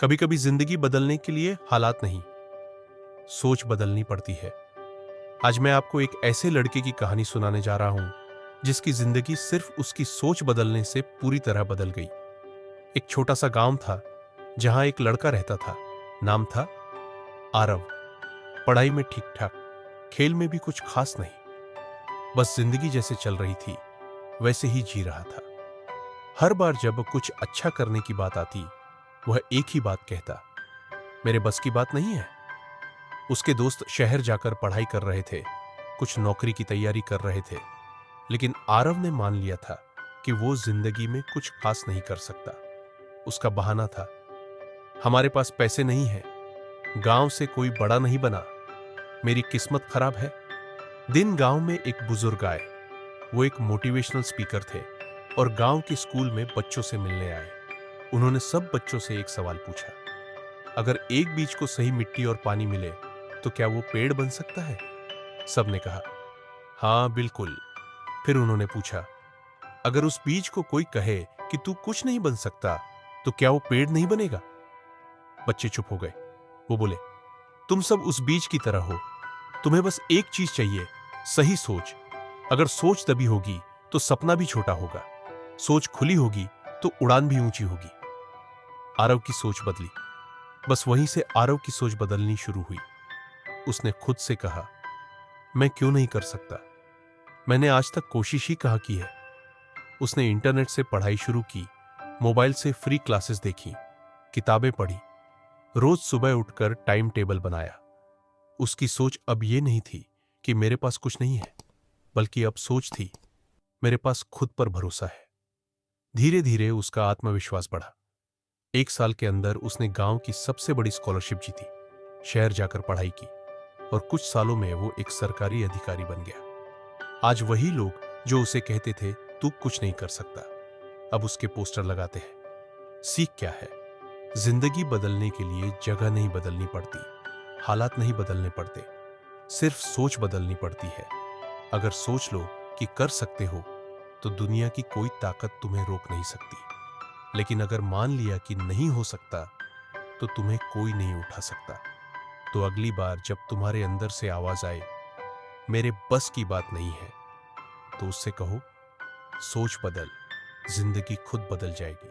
कभी कभी जिंदगी बदलने के लिए हालात नहीं, सोच बदलनी पड़ती है। आज मैं आपको एक ऐसे लड़के की कहानी सुनाने जा रहा हूं जिसकी जिंदगी सिर्फ उसकी सोच बदलने से पूरी तरह बदल गई। एक छोटा सा गांव था जहां एक लड़का रहता था। नाम था आरव। पढ़ाई में ठीक ठाक, खेल में भी कुछ खास नहीं, बस जिंदगी जैसे चल रही थी वैसे ही जी रहा था। हर बार जब कुछ अच्छा करने की बात आती, वह एक ही बात कहता, मेरे बस की बात नहीं है। उसके दोस्त शहर जाकर पढ़ाई कर रहे थे, कुछ नौकरी की तैयारी कर रहे थे, लेकिन आरव ने मान लिया था कि वो जिंदगी में कुछ खास नहीं कर सकता। उसका बहाना था, हमारे पास पैसे नहीं है, गांव से कोई बड़ा नहीं बना, मेरी किस्मत खराब है। दिन गांव में एक बुजुर्ग आए। वो एक मोटिवेशनल स्पीकर थे और गांव के स्कूल में बच्चों से मिलने आए। उन्होंने सब बच्चों से एक सवाल पूछा, अगर एक बीज को सही मिट्टी और पानी मिले तो क्या वो पेड़ बन सकता है? सबने कहा, हाँ बिल्कुल। फिर उन्होंने पूछा, अगर उस बीज को कोई कहे कि तू कुछ नहीं बन सकता तो क्या वो पेड़ नहीं बनेगा? बच्चे चुप हो गए। वो बोले, तुम सब उस बीज की तरह हो, तुम्हें बस एक चीज चाहिए, सही सोच। अगर सोच दबी होगी तो सपना भी छोटा होगा, सोच खुली होगी तो उड़ान भी ऊंची होगी। आरव की सोच बदली। बस वहीं से आरव की सोच बदलनी शुरू हुई। उसने खुद से कहा, मैं क्यों नहीं कर सकता? मैंने आज तक कोशिश ही कहाँ की है। उसने इंटरनेट से पढ़ाई शुरू की, मोबाइल से फ्री क्लासेस देखी, किताबें पढ़ी, रोज सुबह उठकर टाइम टेबल बनाया। उसकी सोच अब यह नहीं थी कि मेरे पास कुछ नहीं है, बल्कि अब सोच थी, मेरे पास खुद पर भरोसा है। धीरे धीरे उसका आत्मविश्वास बढ़ा। 1 साल के अंदर उसने गांव की सबसे बड़ी स्कॉलरशिप जीती, शहर जाकर पढ़ाई की और कुछ सालों में वो एक सरकारी अधिकारी बन गया। आज वही लोग जो उसे कहते थे तू कुछ नहीं कर सकता, अब उसके पोस्टर लगाते हैं। सीख क्या है? जिंदगी बदलने के लिए जगह नहीं बदलनी पड़ती, हालात नहीं बदलने पड़ते, सिर्फ सोच बदलनी पड़ती है। अगर सोच लो कि कर सकते हो तो दुनिया की कोई ताकत तुम्हें रोक नहीं सकती। लेकिन अगर मान लिया कि नहीं हो सकता तो तुम्हें कोई नहीं उठा सकता। तो अगली बार जब तुम्हारे अंदर से आवाज आए, मेरे बस की बात नहीं है, तो उससे कहो, सोच बदल, जिंदगी खुद बदल जाएगी।